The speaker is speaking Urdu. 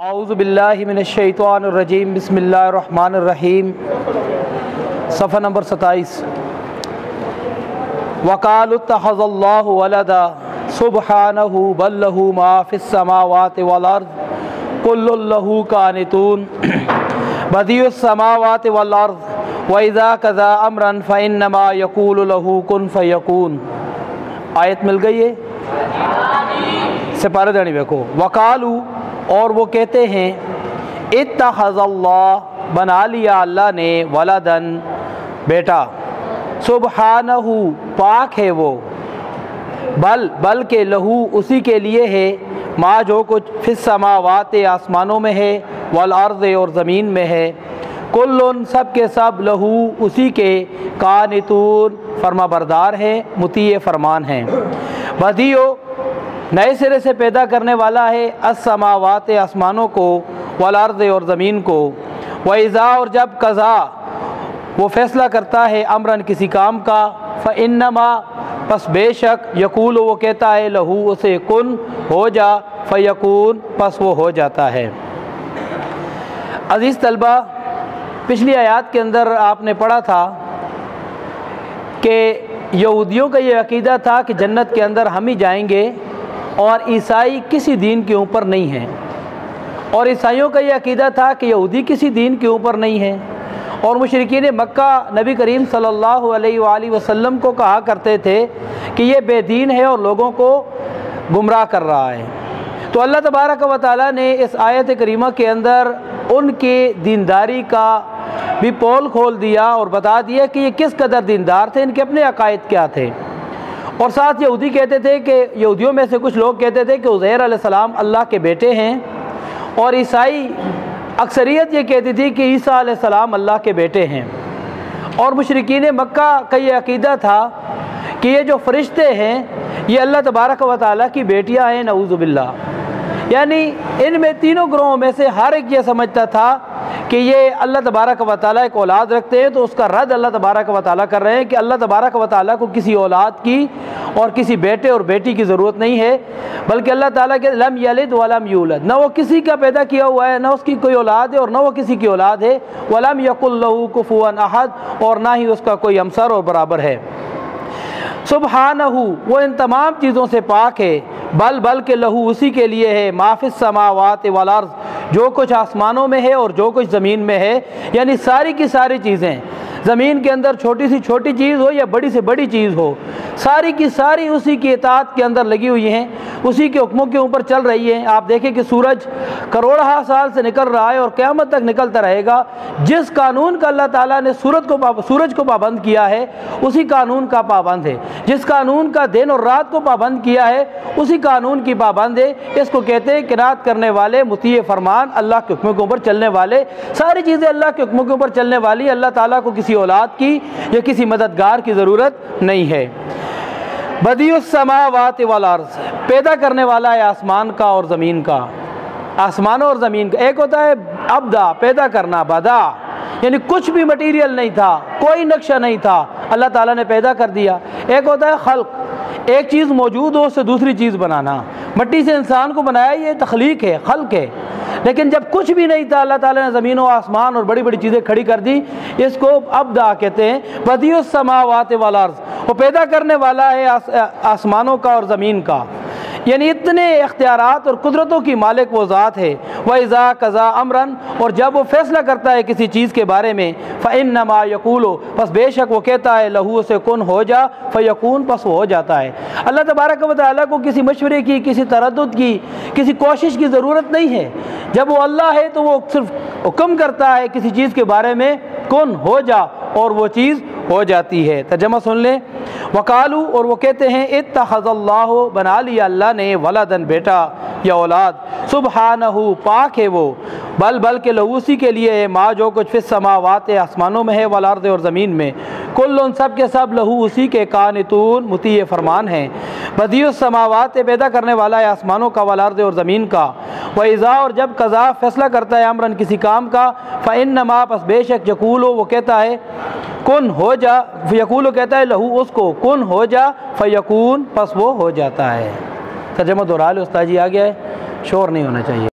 اعوذ باللہ من الشیطان الرجیم بسم اللہ الرحمن الرحیم صفحہ نمبر 27 وقالوا اتخذ اللہ ولدا سبحانہ بل لہ ما فی السماوات والارض کل لہ قانتون بدیع السماوات والارض واذا قضى امرا فانما یقول لہ کن فیکون۔ آیت مل گئی ہے، سپارہ دانی دیکھو۔ وقالوا، اور وہ کہتے ہیں، اتخذ اللہ، بنا لیا اللہ نے، ولدن، بیٹا، سبحانہ، پاک ہے وہ، بلکہ لہو، اسی کے لیے ہے، ما، جو کچھ، فی السماوات، آسمانوں میں ہے، والارض، اور زمین میں ہے، کلن، سب کے سب، لہو، اسی کے، قانتون، فرما بردار ہیں، مطیع فرمان ہیں۔ بدیع، نئے سرے سے پیدا کرنے والا ہے، السماوات، آسمانوں کو، والارض، اور زمین کو، وَإِذَا، اور جب، قضا، وہ فیصلہ کرتا ہے، امرن، کسی کام کا، فَإِنَّمَا، پس بے شک، یقول، وہ کہتا ہے، لہو، اسے، کن، ہو جا، فیکون، پس وہ ہو جاتا ہے۔ عزیز طلبہ، پچھلی آیات کے اندر آپ نے پڑھا تھا کہ یہودیوں کا یہ عقیدہ تھا کہ جنت کے اندر ہم ہی جائیں گے، اور عیسائی کسی دین کے اوپر نہیں ہیں، اور عیسائیوں کا یہ عقیدہ تھا کہ یہودی کسی دین کے اوپر نہیں ہیں، اور مشرکین مکہ نبی کریم صلی اللہ علیہ وآلہ وسلم کو کہا کرتے تھے کہ یہ بے دین ہے اور لوگوں کو گمراہ کر رہا ہے۔ تو اللہ تبارک و تعالیٰ نے اس آیت کریمہ کے اندر ان کی دینداری کا بھی پول کھول دیا اور بتا دیا کہ یہ کس قدر دیندار تھے، ان کے اپنے عقائد کیا تھے۔ اور ساتھ یہودی کہتے تھے کہ یہودیوں میں سے کچھ لوگ کہتے تھے کہ عزیر علیہ السلام اللہ کے بیٹے ہیں، اور عیسائی اکثریت یہ کہتی تھی کہ عیسیٰ علیہ السلام اللہ کے بیٹے ہیں۔ اور مشرکین مکہ کا یہ عقیدہ تھا کہ یہ جو فرشتے ہیں یہ اللہ تبارک و تعالیٰ کی بیٹیاں ہیں، نعوذ باللہ۔ یعنی ان میں تینوں گروہوں میں سے ہر ایک یہ سمجھتا تھا کہ یہ اللہ تبارک و تعالیٰ ایک اولاد رکھتے ہیں، تو اس کا رد اللہ تبارک و تعالیٰ کر رہے ہیں کہ اللہ تبارک و تعالیٰ کو کسی اولاد کی اور کسی بیٹے اور بیٹی کی ضرورت نہیں ہے، بلکہ اللہ تعالیٰ کے لم یلد ولم یولد، نہ وہ کسی کا پیدا کیا ہوا ہے، نہ اس کی کوئی اولاد ہے، اور نہ وہ کسی کی اولاد ہے، ولم یکن لہ کفوا احد، اور نہ ہی اس کا کوئی ہمسر اور برابر ہے۔ سبحانہ، وہ ان تمام چیزوں سے پاک ہے، بلکہ لہو، اسی کے لیے ہے، ما فی السماوات والارض، جو کچھ آسمانوں میں ہے اور جو کچھ زمین میں ہے، یعنی ساری کی ساری چیزیں، زمین کے اندر چھوٹی سی چھوٹی چیز ہو یا بڑی سے بڑی چیز ہو، ساری کی ساری اسی کی اطاعت کے اندر لگی ہوئی ہیں، اسی کے حکموں کے اوپر چل رہی ہیں۔ آپ دیکھیں کہ سورج کروڑہ سال سے نکل رہا ہے اور قیامت تک نکلتا رہے گا۔ جس قانون کا اللہ تعالیٰ نے سورج کو پابند کیا ہے اسی قانون کا پابند ہے، جس قانون کا دن اور رات کو پابند کیا ہے اسی قانون کی پابند ہے۔ اس کو کہتے ہیں قناعت کرنے والے، مطیع فرمان، اللہ کے حکموں کے اوپر چلنے والے۔ ساری چیزیں اللہ کے حکموں کے اوپر چلنے والی، اللہ تعالیٰ کو کسی اولاد کی یا کسی مددگار کی ضرورت نہیں ہے۔ بدیع السماوات والارض، پیدا کرنے والا ہے آسمان کا اور زمین کا، آسمانوں اور زمین کا۔ ایک ہوتا ہے ابدا، پیدا کرنا، بدا، یعنی کچھ بھی مٹیریل نہیں تھا، کوئی نقشہ نہیں تھا، اللہ تعالیٰ نے پیدا کر دیا۔ ایک ہوتا ہے خلق، ایک چیز موجود ہو اس سے دوسری چیز بنانا۔ مٹی سے انسان کو بنایا، یہ تخلیق ہے، خلق ہے۔ لیکن جب کچھ بھی نہیں تھا اللہ تعالیٰ نے زمین و آسمان اور بڑی بڑی چیزیں کھڑی کر دی، اس کو ابدا کہتے ہیں۔ بدیع السماوات والارض، وہ پیدا کرنے والا ہے آسمانوں کا اور زمین کا، یعنی اتنے اختیارات اور قدرتوں کی مالک وہ ذات ہے۔ وَإِذَا قَضَى أَمْرًا، اور جب وہ فیصلہ کرتا ہے کسی چیز کے بارے میں، فَإِنَّمَا يَقُولُ، پس بے شک وہ کہتا ہے، لہو، سے، کن، ہو جا، فیکون، پس وہ ہو جاتا ہے۔ اللہ تبارک و تعالیٰ کو کسی مشورے کی، کسی تردد کی، کسی کوشش کی ضرورت نہیں ہے۔ جب وہ اللہ ہے تو وہ صرف حکم کرتا ہے کسی چیز کے بارے میں، کن، ہو جا، اور وہ چیز ہو جاتی ہے۔ ترجمہ سن لیں۔ وقالو، اور وہ کہتے ہیں، اتخذ اللہ، بنا لیا اللہ نے، ولدن، بیٹا یا اولاد، سبحانہ، پاک ہے وہ، بلکہ لہو، اسی کے لیے ہے، ما، جو کچھ، فی السماوات، آسمانوں میں ہے، والارض، اور زمین میں، کلن، سب کے سب، لہو، اسی کے، قانتون، مطیع فرمان ہیں۔ بدیع السماوات، پیدا کرنے والا ہے آسمانوں کا، والارض، اور زمین کا، وَإِذَا، اور جب قضا، فیصلہ کرتا ہے، امرن، کسی کام کا، فَإِنَّمَا، پس بے شک، یقول، وہ کہتا ہے، کن، ہو جا، یقول، کہتا ہے، لہو، اس کو، کن، ہو جا، فیکون، پس وہ ہو جاتا ہے۔ ترجمہ دہرا لیں، استاد جی آ گیا ہے، شور نہیں ہونا چاہیے۔